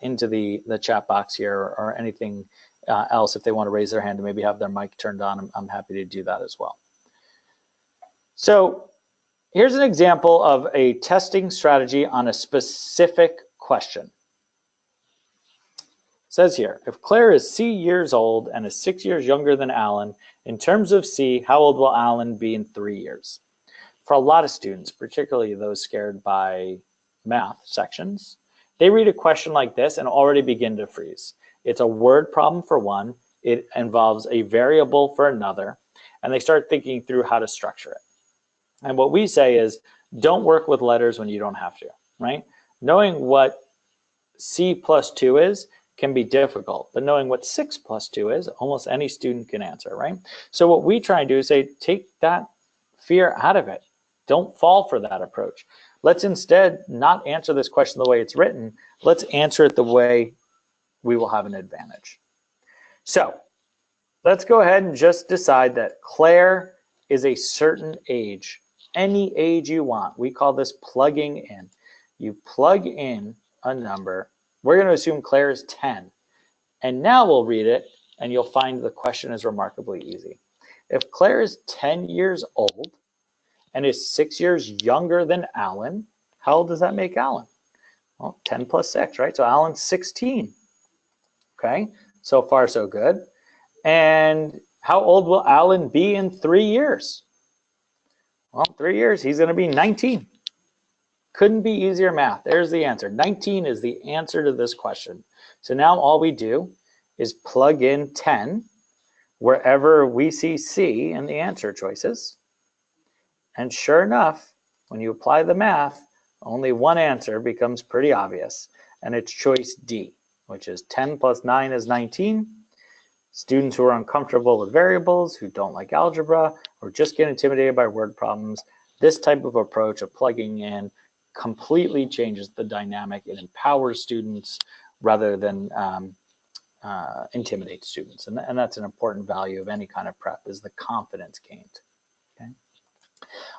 Speaker 1: into the chat box here, or anything else if they want to raise their hand and maybe have their mic turned on. I'm happy to do that as well. So here's an example of a testing strategy on a specific question. It says here, if Claire is C years old and is 6 years younger than Alan, in terms of C, how old will Alan be in 3 years? For a lot of students, particularly those scared by math sections, they read a question like this and already begin to freeze. It's a word problem for one, it involves a variable for another, and they start thinking through how to structure it. And what we say is, don't work with letters when you don't have to, right? Knowing what C plus 2 is can be difficult, but knowing what 6 plus 2 is, almost any student can answer, right? So what we try and do is say, take that fear out of it. Don't fall for that approach. Let's instead not answer this question the way it's written. Let's answer it the way we will have an advantage. So let's go ahead and just decide that Claire is a certain age, any age you want. We call this plugging in. You plug in a number. We're going to assume Claire is 10. And now we'll read it, and you'll find the question is remarkably easy. If Claire is 10 years old and is 6 years younger than Alan, how old does that make Alan? Well, 10 plus 6, right? So Alan's 16. Okay, so far so good. And how old will Alan be in 3 years? Well, 3 years, he's going to be 19. Couldn't be easier math. There's the answer. 19 is the answer to this question. So now all we do is plug in 10 wherever we see C in the answer choices. And sure enough, when you apply the math, only one answer becomes pretty obvious, and it's choice D, which is 10 plus 9 is 19. Students who are uncomfortable with variables, who don't like algebra, or just get intimidated by word problems, this type of approach of plugging in completely changes the dynamic. It empowers students rather than intimidate students. And that's an important value of any kind of prep, is the confidence gained. Okay.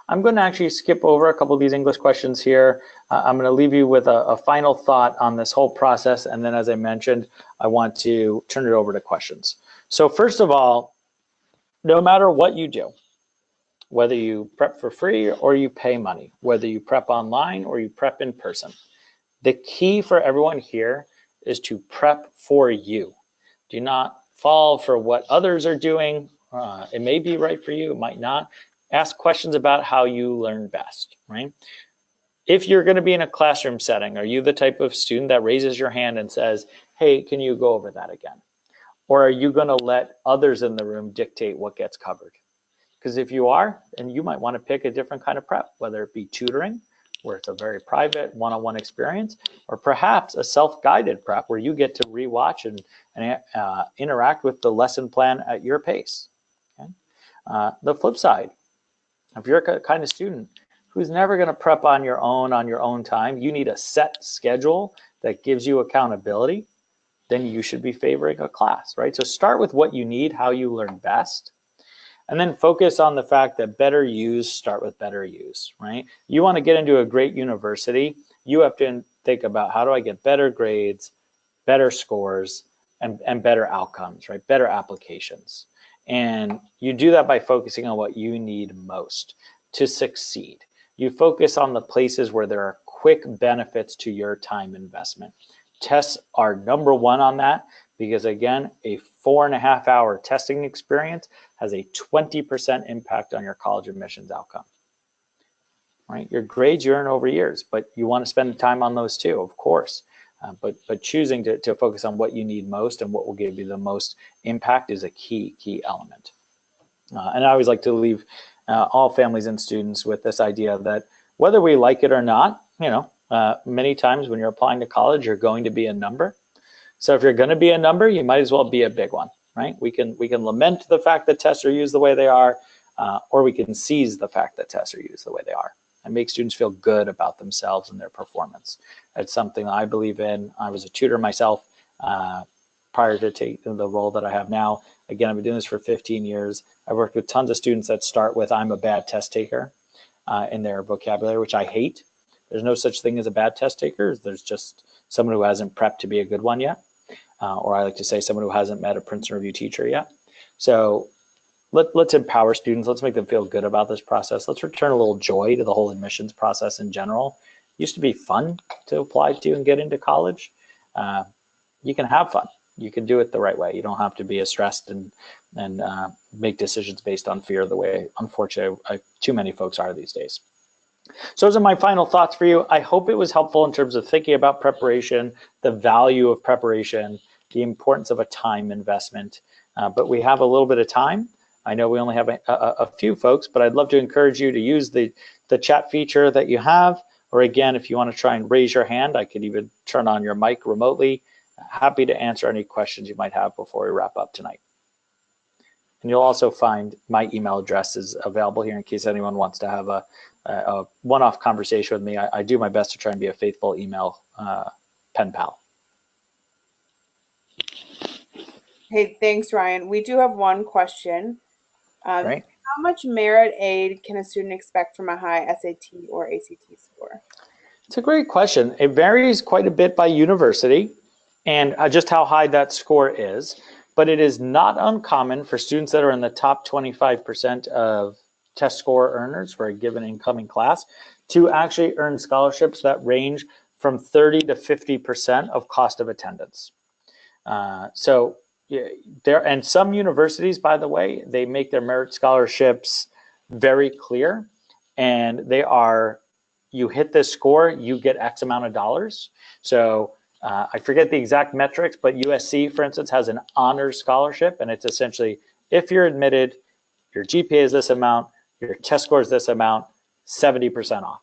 Speaker 1: I'm going to actually skip over a couple of these English questions here. I'm going to leave you with a final thought on this whole process. And then, as I mentioned, I want to turn it over to questions. So first of all, no matter what you do, whether you prep for free or you pay money, whether you prep online or you prep in person, the key for everyone here is to prep for you. Do not fall for what others are doing. It may be right for you, it might not. Ask questions about how you learn best, right? If you're going to be in a classroom setting, are you the type of student that raises your hand and says, hey, can you go over that again? Or are you going to let others in the room dictate what gets covered? Because if you are, then you might want to pick a different kind of prep, whether it be tutoring, where it's a very private one-on-one experience, or perhaps a self-guided prep where you get to rewatch and interact with the lesson plan at your pace. Okay? The flip side, if you're a kind of student who's never going to prep on your own time, you need a set schedule that gives you accountability, then you should be favoring a class, right? So start with what you need, how you learn best, and then focus on the fact that better use start with better use, right? You want to get into a great university, you have to think about, how do I get better grades, better scores, and better outcomes, right? Better applications. And you do that by focusing on what you need most to succeed. You focus on the places where there are quick benefits to your time investment. Tests are number one on that, because again, a 4.5-hour testing experience has a 20% impact on your college admissions outcome. Right? Your grades you earn over years, but you want to spend time on those too, of course. But choosing to focus on what you need most and what will give you the most impact is a key element. And I always like to leave all families and students with this idea that whether we like it or not, many times when you're applying to college, you're going to be a number. So if you're going to be a number, you might as well be a big one, right? We can lament the fact that tests are used the way they are, or we can seize the fact that tests are used the way they are and make students feel good about themselves and their performance. It's something I believe in. I was a tutor myself prior to taking the role that I have now. Again, I've been doing this for 15 years. I've worked with tons of students that start with "I'm a bad test taker" in their vocabulary, which I hate. There's no such thing as a bad test taker. There's just someone who hasn't prepped to be a good one yet. Or I like to say someone who hasn't met a Princeton Review teacher yet. So let's empower students. Let's make them feel good about this process. Let's return a little joy to the whole admissions process in general. It used to be fun to apply to and get into college. You can have fun. You can do it the right way. You don't have to be as stressed and make decisions based on fear the way, unfortunately, too many folks are these days. So those are my final thoughts for you. I hope it was helpful in terms of thinking about preparation, the value of preparation, the importance of a time investment. But we have a little bit of time. I know we only have a few folks, but I'd love to encourage you to use the chat feature that you have. Or again, if you want to try and raise your hand, I could even turn on your mic remotely. Happy to answer any questions you might have before we wrap up tonight. And you'll also find my email address is available here in case anyone wants to have a one-off conversation with me. I do my best to try and be a faithful email pen pal.
Speaker 2: Hey, thanks, Ryan. We do have one question.
Speaker 1: Right.
Speaker 2: How much merit aid can a student expect from a high SAT or ACT score?
Speaker 1: It's a great question. It varies quite a bit by university and just how high that score is, but it is not uncommon for students that are in the top 25% of test score earners for a given incoming class to actually earn scholarships that range from 30 to 50% of cost of attendance. So there, and some universities, by the way, they make their merit scholarships very clear, and they are, you hit this score, you get X amount of dollars. So I forget the exact metrics, but USC, for instance, has an honors scholarship, and it's essentially, if you're admitted, your GPA is this amount, your test score is this amount, 70% off,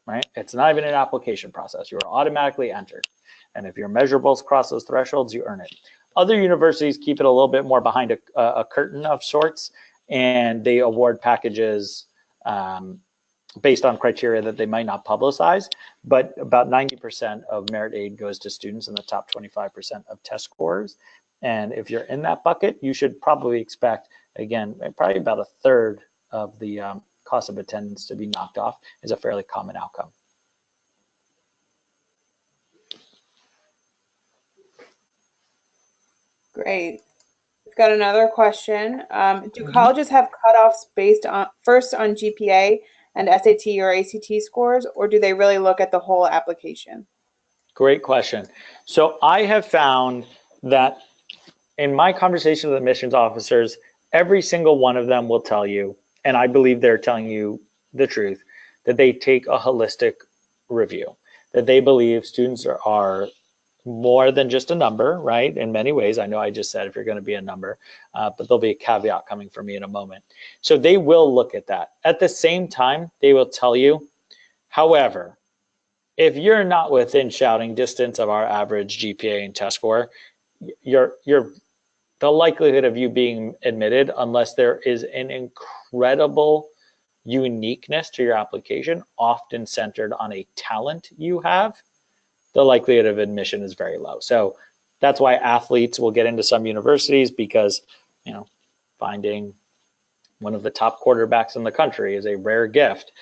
Speaker 1: right? It's not even an application process. You are automatically entered. And if your measurables cross those thresholds, you earn it. Other universities keep it a little bit more behind a curtain of sorts, and they award packages based on criteria that they might not publicize, but about 90% of merit aid goes to students in the top 25% of test scores. And if you're in that bucket, you should probably expect, again, probably about a third of the cost of attendance to be knocked off is a fairly common outcome.
Speaker 2: Great. We've got another question. Do colleges have cutoffs based on first on GPA and SAT or ACT scores, or do they really look at the whole application?
Speaker 1: Great question. So I have found that in my conversation with admissions officers, every single one of them will tell you, and I believe they're telling you the truth, that they take a holistic review, that they believe students are more than just a number, right? In many ways, I know I just said if you're going to be a number, but there'll be a caveat coming from me in a moment. So they will look at that. At the same time, they will tell you, however, if you're not within shouting distance of our average GPA and test score, you're the likelihood of you being admitted, unless there is an incredible uniqueness to your application, often centered on a talent you have, the likelihood of admission is very low. So that's why athletes will get into some universities, because, you know, finding one of the top quarterbacks in the country is a rare gift.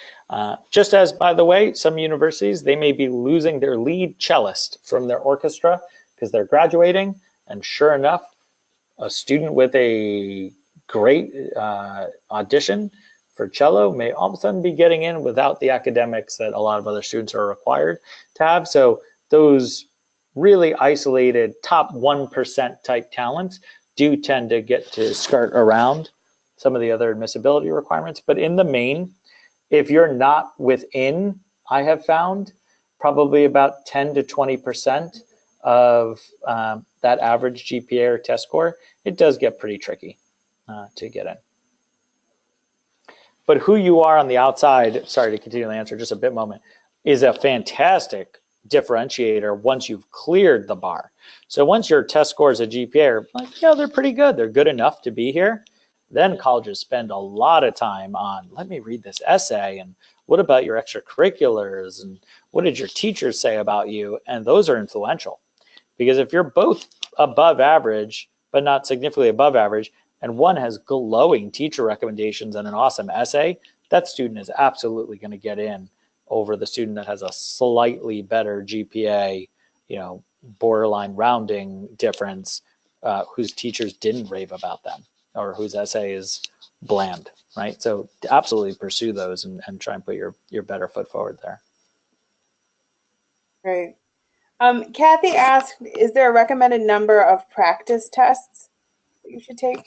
Speaker 1: Just as, by the way, some universities, they may be losing their lead cellist from their orchestra because they're graduating, and sure enough, a student with a great audition for cello may all of a sudden be getting in without the academics that a lot of other students are required to have. So those really isolated top 1% type talents do tend to get to skirt around some of the other admissibility requirements. But in the main, if you're not within, I have found, probably about 10 to 20% of that average GPA or test score, it does get pretty tricky to get in. But who you are on the outside, sorry to continue the answer just a bit moment, is a fantastic differentiator once you've cleared the bar. So once your test scores a GPA are like, yeah, they're pretty good, they're good enough to be here, then colleges spend a lot of time on, let me read this essay, and what about your extracurriculars, and what did your teachers say about you? And those are influential, because if you're both above average, but not significantly above average, and one has glowing teacher recommendations and an awesome essay, that student is absolutely going to get in over the student that has a slightly better GPA, you know, borderline rounding difference, whose teachers didn't rave about them, or whose essay is bland, right? So absolutely pursue those and try and put your better foot forward there.
Speaker 2: Great. Kathy asked, is there a recommended number of practice tests that you should take?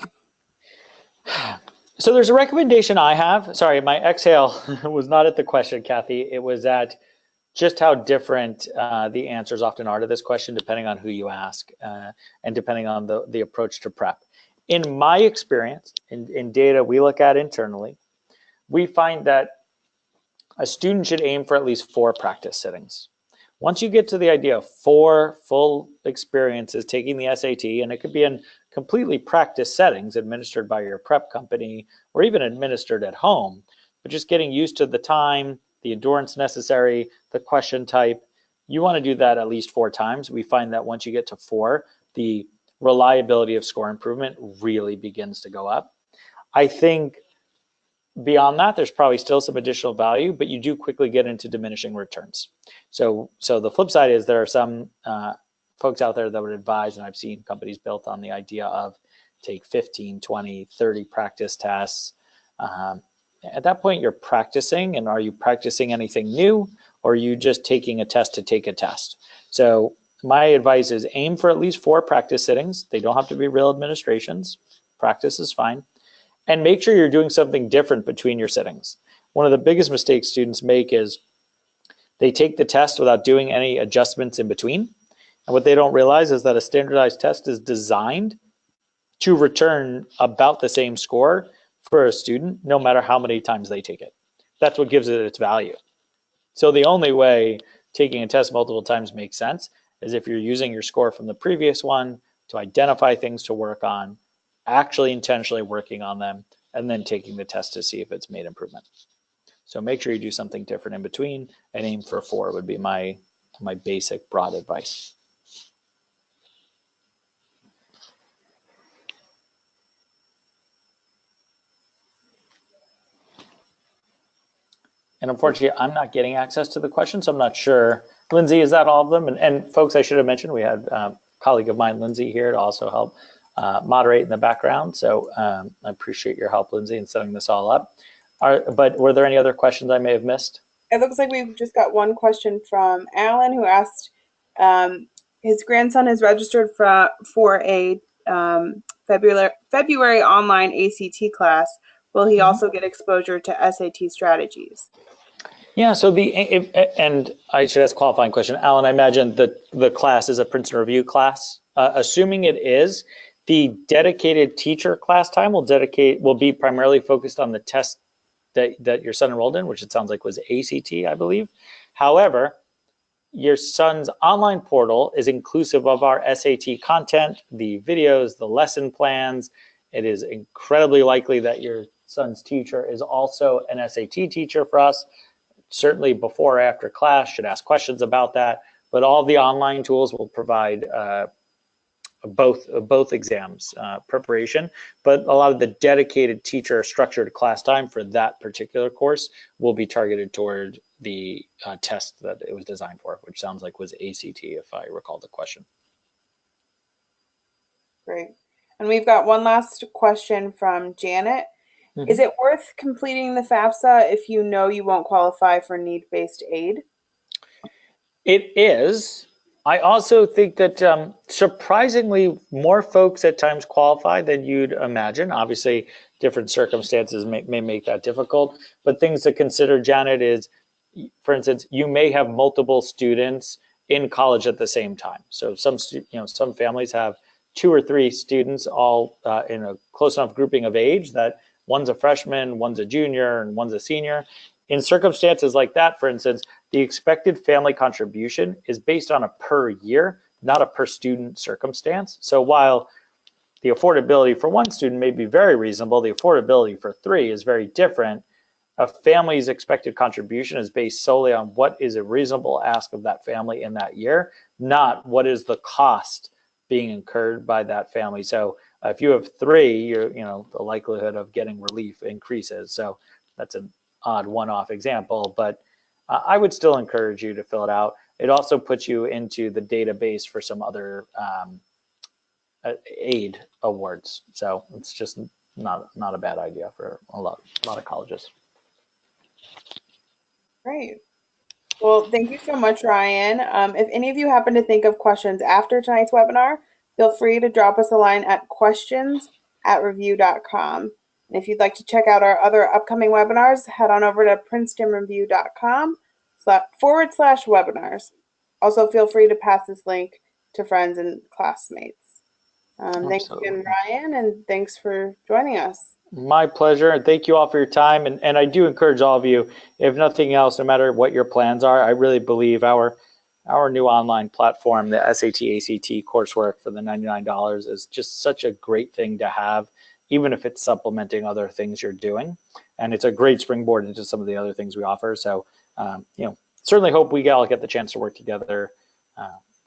Speaker 1: So there's a recommendation I have. Sorry, my exhale was not at the question, Kathy. It was at just how different the answers often are to this question, depending on who you ask and depending on the approach to prep. In my experience, in data we look at internally, we find that a student should aim for at least 4 practice sittings. Once you get to the idea of 4 full experiences taking the SAT, and it could be in completely practice settings administered by your prep company or even administered at home, but just getting used to the time, the endurance necessary, the question type, you want to do that at least 4 times. We find that once you get to 4, the reliability of score improvement really begins to go up. I think beyond that, there's probably still some additional value, but you do quickly get into diminishing returns. So the flip side is there are some folks out there that would advise, and I've seen companies built on the idea of take 15, 20, 30 practice tests. At that point, you're practicing, and are you practicing anything new, or are you just taking a test to take a test? So my advice is aim for at least 4 practice sittings. They don't have to be real administrations. Practice is fine. And make sure you're doing something different between your sittings. One of the biggest mistakes students make is they take the test without doing any adjustments in between. And what they don't realize is that a standardized test is designed to return about the same score for a student, no matter how many times they take it. That's what gives it its value. So the only way taking a test multiple times makes sense is if you're using your score from the previous one to identify things to work on, actually intentionally working on them, and then taking the test to see if it's made improvement. So make sure you do something different in between, and aim for 4 would be my basic broad advice. And unfortunately, I'm not getting access to the questions, so I'm not sure. Lindsay, is that all of them? And folks, I should have mentioned, we had a colleague of mine, Lindsay, here to also help moderate in the background. So I appreciate your help, Lindsay, in setting this all up. But were there any other questions I may have missed?
Speaker 2: It looks like we've just got one question from Alan, who asked, his grandson is registered for a February online ACT class. Will he also get exposure to SAT strategies?
Speaker 1: Yeah, so and I should ask a qualifying question. Alan, I imagine the class is a Princeton Review class. Assuming it is, the dedicated teacher class time will be primarily focused on the test that your son enrolled in, which it sounds like was ACT, I believe. However, your son's online portal is inclusive of our SAT content, the videos, the lesson plans. It is incredibly likely that your son's teacher is also an SAT teacher for us. Certainly before or after class, should ask questions about that. But all the online tools will provide both exams preparation, but a lot of the dedicated teacher structured class time for that particular course will be targeted toward the test that it was designed for, which sounds like was ACT, if I recall the question.
Speaker 2: Great. And we've got one last question from Janet.
Speaker 1: Mm-hmm.
Speaker 2: Is it worth completing the FAFSA if you know you won't qualify for need-based aid?
Speaker 1: It is. I also think that surprisingly more folks at times qualify than you'd imagine. Obviously, different circumstances may make that difficult, but things to consider, Janet, is, for instance, you may have multiple students in college at the same time. So some families have 2 or 3 students all in a close enough grouping of age that one's a freshman, one's a junior, and one's a senior. In circumstances like that, for instance, the expected family contribution is based on a per year, not a per student circumstance. So while the affordability for one student may be very reasonable, the affordability for 3 is very different. A family's expected contribution is based solely on what is a reasonable ask of that family in that year, not what is the cost being incurred by that family. So if you have 3, the likelihood of getting relief increases. So that's an odd one-off example, but I would still encourage you to fill it out. It also puts you into the database for some other aid awards. So it's just not a bad idea for a lot of colleges.
Speaker 2: Great. Well, thank you so much, Ryan. If any of you happen to think of questions after tonight's webinar, feel free to drop us a line at questions@review.com. And if you'd like to check out our other upcoming webinars, head on over to princetonreview.com/webinars. Also, feel free to pass this link to friends and classmates. Thanks again, Ryan, and thanks for joining us.
Speaker 1: My pleasure, and thank you all for your time. And I do encourage all of you, if nothing else, no matter what your plans are, I really believe our new online platform, the SAT ACT coursework for the $99 is just such a great thing to have, even if it's supplementing other things you're doing. And it's a great springboard into some of the other things we offer. So, certainly hope we all get the chance to work together.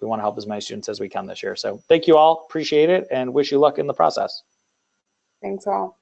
Speaker 1: We want to help as many students as we can this year. So thank you all, appreciate it, and wish you luck in the process.
Speaker 2: Thanks all.